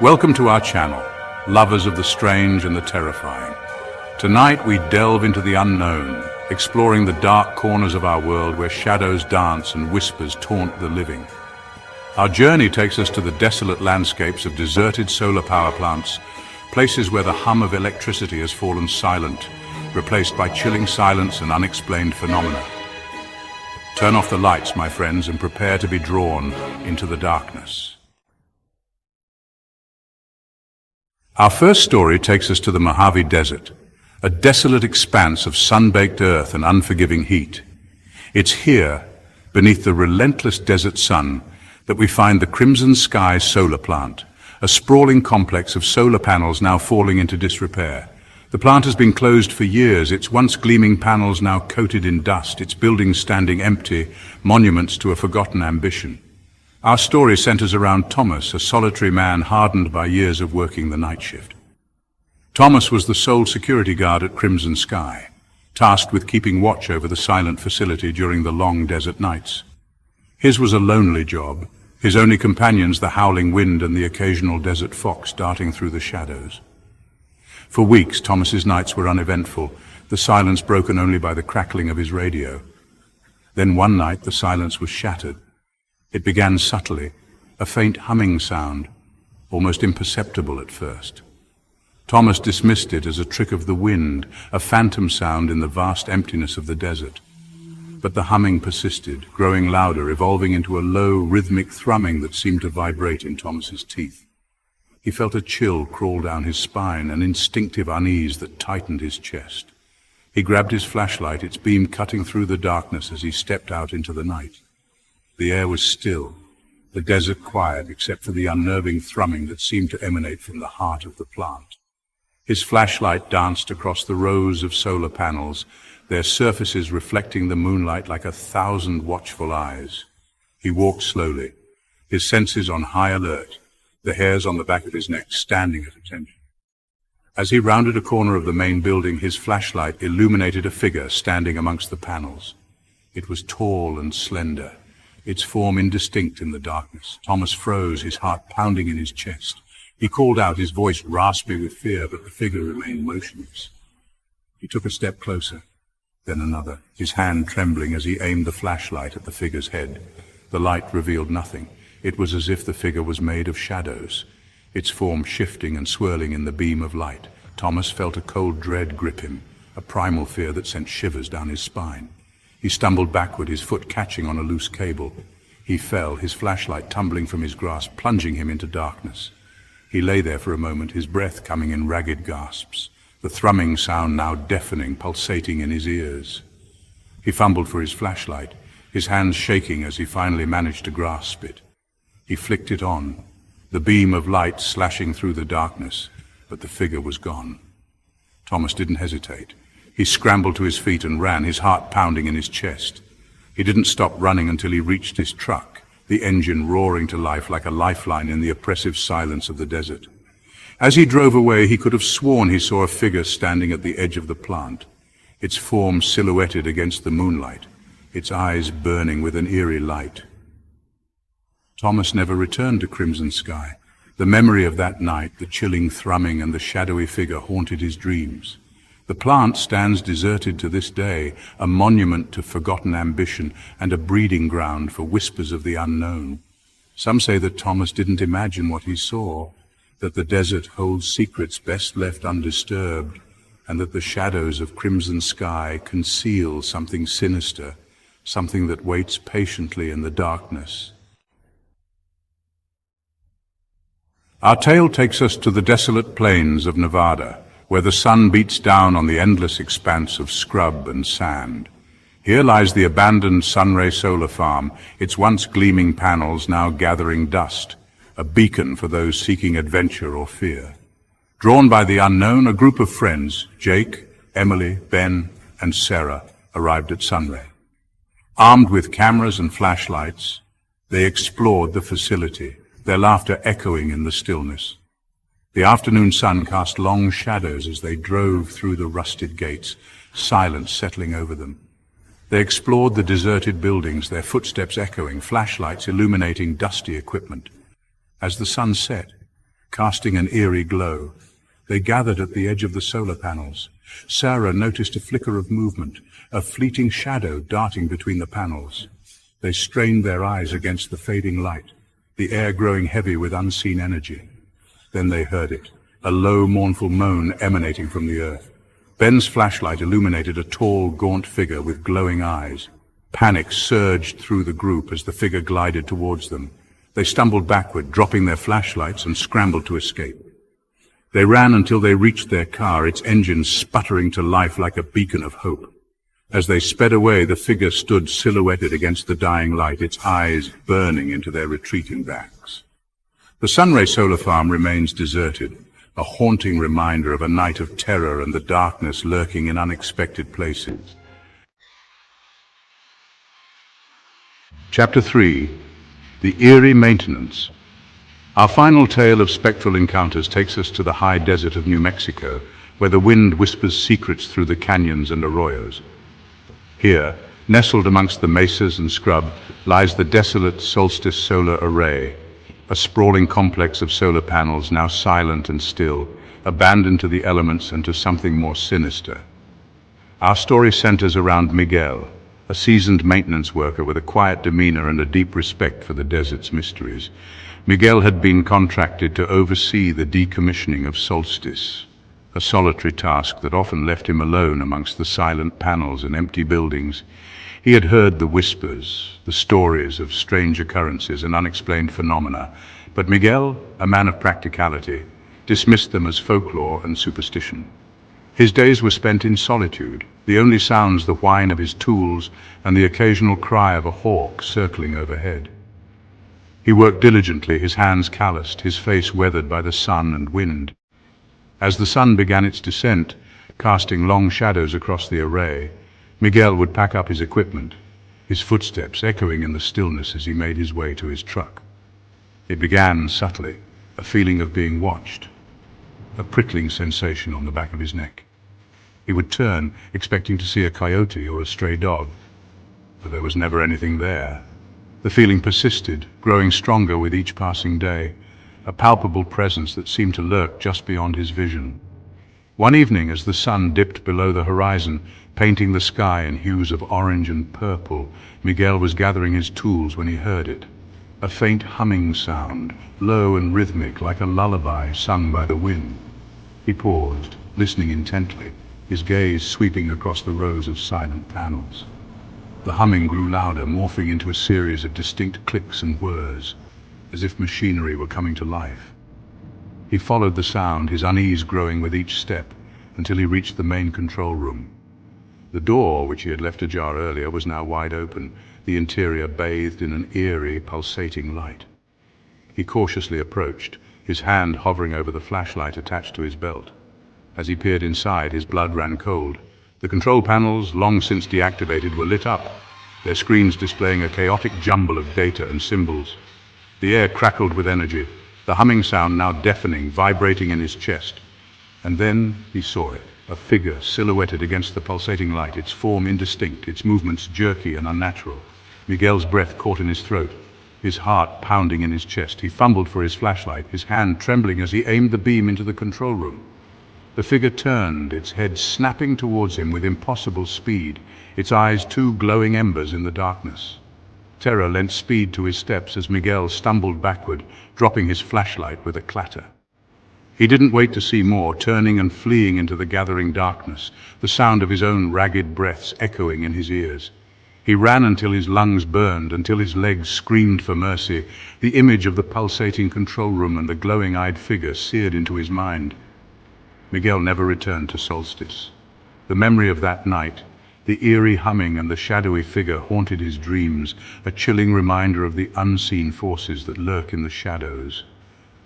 Welcome to our channel, lovers of the strange and the terrifying. Tonight we delve into the unknown, exploring the dark corners of our world where shadows dance and whispers taunt the living. Our journey takes us to the desolate landscapes of deserted solar power plants, places where the hum of electricity has fallen silent, replaced by chilling silence and unexplained phenomena. Turn off the lights, my friends, and prepare to be drawn into the darkness. Our first story takes us to the Mojave Desert, a desolate expanse of sun-baked earth and unforgiving heat. It's here, beneath the relentless desert sun, that we find the Crimson Sky solar plant, a sprawling complex of solar panels now falling into disrepair. The plant has been closed for years, its once gleaming panels now coated in dust, its buildings standing empty, monuments to a forgotten ambition. Our story centers around Thomas, a solitary man hardened by years of working the night shift. Thomas was the sole security guard at Crimson Sky, tasked with keeping watch over the silent facility during the long desert nights. His was a lonely job, his only companions the howling wind and the occasional desert fox darting through the shadows. For weeks, Thomas's nights were uneventful, the silence broken only by the crackling of his radio. Then one night the silence was shattered. It began subtly, a faint humming sound, almost imperceptible at first. Thomas dismissed it as a trick of the wind, a phantom sound in the vast emptiness of the desert. But the humming persisted, growing louder, evolving into a low, rhythmic thrumming that seemed to vibrate in Thomas's teeth. He felt a chill crawl down his spine, an instinctive unease that tightened his chest. He grabbed his flashlight, its beam cutting through the darkness as he stepped out into the night. The air was still, the desert quiet except for the unnerving thrumming that seemed to emanate from the heart of the plant. His flashlight danced across the rows of solar panels, their surfaces reflecting the moonlight like 1,000 watchful eyes. He walked slowly, his senses on high alert, the hairs on the back of his neck standing at attention. As he rounded a corner of the main building, his flashlight illuminated a figure standing amongst the panels. It was tall and slender, its form indistinct in the darkness. Thomas froze, his heart pounding in his chest. He called out, his voice raspy with fear, but the figure remained motionless. He took a step closer, then another, his hand trembling as he aimed the flashlight at the figure's head. The light revealed nothing. It was as if the figure was made of shadows, its form shifting and swirling in the beam of light. Thomas felt a cold dread grip him, a primal fear that sent shivers down his spine. He stumbled backward, his foot catching on a loose cable. He fell, his flashlight tumbling from his grasp, plunging him into darkness. He lay there for a moment, his breath coming in ragged gasps, the thrumming sound now deafening, pulsating in his ears. He fumbled for his flashlight, his hands shaking as he finally managed to grasp it. He flicked it on, the beam of light slashing through the darkness, but the figure was gone. Thomas didn't hesitate. He scrambled to his feet and ran, his heart pounding in his chest. He didn't stop running until he reached his truck, the engine roaring to life like a lifeline in the oppressive silence of the desert. As he drove away, he could have sworn he saw a figure standing at the edge of the plant, its form silhouetted against the moonlight, its eyes burning with an eerie light. Thomas never returned to Crimson Sky. The memory of that night, the chilling thrumming and the shadowy figure haunted his dreams. The plant stands deserted to this day, a monument to forgotten ambition and a breeding ground for whispers of the unknown. Some say that Thomas didn't imagine what he saw, that the desert holds secrets best left undisturbed, and that the shadows of Crimson Sky conceal something sinister, something that waits patiently in the darkness. Our tale takes us to the desolate plains of Nevada, where the sun beats down on the endless expanse of scrub and sand. Here lies the abandoned Sunray solar farm, its once gleaming panels now gathering dust, a beacon for those seeking adventure or fear. Drawn by the unknown, a group of friends, Jake, Emily, Ben, and Sarah, arrived at Sunray. Armed with cameras and flashlights, they explored the facility, their laughter echoing in the stillness. The afternoon sun cast long shadows as they drove through the rusted gates, silence settling over them. They explored the deserted buildings, their footsteps echoing, flashlights illuminating dusty equipment. As the sun set, casting an eerie glow. They gathered at the edge of the solar panels. Sarah noticed a flicker of movement, a fleeting shadow darting between the panels. They strained their eyes against the fading light, the air growing heavy with unseen energy. Then they heard it, a low, mournful moan emanating from the earth. Ben's flashlight illuminated a tall, gaunt figure with glowing eyes. Panic surged through the group as the figure glided towards them. They stumbled backward, dropping their flashlights, and scrambled to escape. They ran until they reached their car, its engine sputtering to life like a beacon of hope. As they sped away, the figure stood silhouetted against the dying light, its eyes burning into their retreating backs. The Sunray Solar Farm remains deserted, a haunting reminder of a night of terror and the darkness lurking in unexpected places. Chapter 3. The Eerie Maintenance. Our final tale of spectral encounters takes us to the high desert of New Mexico, where the wind whispers secrets through the canyons and arroyos. Here, nestled amongst the mesas and scrub, lies the desolate Solstice Solar Array, a sprawling complex of solar panels now silent and still, abandoned to the elements and to something more sinister. Our story centers around Miguel, a seasoned maintenance worker with a quiet demeanor and a deep respect for the desert's mysteries. Miguel had been contracted to oversee the decommissioning of Solstice, a solitary task that often left him alone amongst the silent panels and empty buildings. He had heard the whispers, the stories of strange occurrences and unexplained phenomena, but Miguel, a man of practicality, dismissed them as folklore and superstition. His days were spent in solitude, the only sounds the whine of his tools and the occasional cry of a hawk circling overhead. He worked diligently, his hands calloused, his face weathered by the sun and wind. As the sun began its descent, casting long shadows across the array, Miguel would pack up his equipment, his footsteps echoing in the stillness as he made his way to his truck. It began subtly, a feeling of being watched, a prickling sensation on the back of his neck. He would turn, expecting to see a coyote or a stray dog, but there was never anything there. The feeling persisted, growing stronger with each passing day, a palpable presence that seemed to lurk just beyond his vision. One evening, as the sun dipped below the horizon, painting the sky in hues of orange and purple, Miguel was gathering his tools when he heard it. A faint humming sound, low and rhythmic like a lullaby sung by the wind. He paused, listening intently, his gaze sweeping across the rows of silent panels. The humming grew louder, morphing into a series of distinct clicks and whirs, as if machinery were coming to life. He followed the sound, his unease growing with each step, until he reached the main control room. The door, which he had left ajar earlier, was now wide open, the interior bathed in an eerie, pulsating light. He cautiously approached, his hand hovering over the flashlight attached to his belt. As he peered inside, his blood ran cold. The control panels, long since deactivated, were lit up, their screens displaying a chaotic jumble of data and symbols. The air crackled with energy, the humming sound now deafening, vibrating in his chest. And then he saw it, a figure silhouetted against the pulsating light, its form indistinct, its movements jerky and unnatural. Miguel's breath caught in his throat, his heart pounding in his chest. He fumbled for his flashlight, his hand trembling as he aimed the beam into the control room. The figure turned, its head snapping towards him with impossible speed, its eyes two glowing embers in the darkness. Terror lent speed to his steps as Miguel stumbled backward, dropping his flashlight with a clatter. He didn't wait to see more, turning and fleeing into the gathering darkness, the sound of his own ragged breaths echoing in his ears. He ran until his lungs burned, until his legs screamed for mercy. The image of the pulsating control room and the glowing-eyed figure seared into his mind. Miguel never returned to Solstice. The memory of that night, the eerie humming and the shadowy figure haunted his dreams, a chilling reminder of the unseen forces that lurk in the shadows.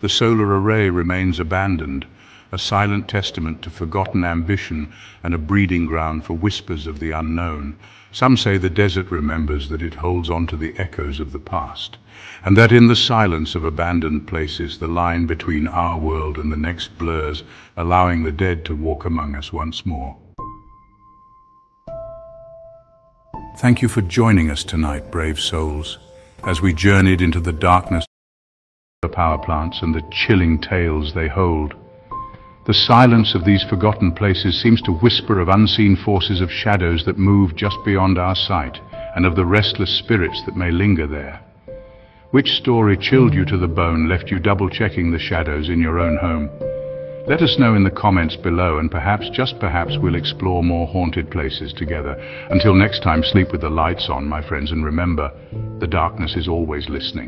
The solar array remains abandoned, a silent testament to forgotten ambition and a breeding ground for whispers of the unknown. Some say the desert remembers that it holds on to the echoes of the past, and that in the silence of abandoned places the line between our world and the next blurs, allowing the dead to walk among us once more. Thank you for joining us tonight, brave souls, as we journeyed into the darkness power plants and the chilling tales they hold. The silence of these forgotten places seems to whisper of unseen forces of shadows that move just beyond our sight, and of the restless spirits that may linger there. Which story chilled you to the bone, left you double-checking the shadows in your own home? Let us know in the comments below, and perhaps, just perhaps, we'll explore more haunted places together. Until next time, sleep with the lights on, my friends, and remember, the darkness is always listening.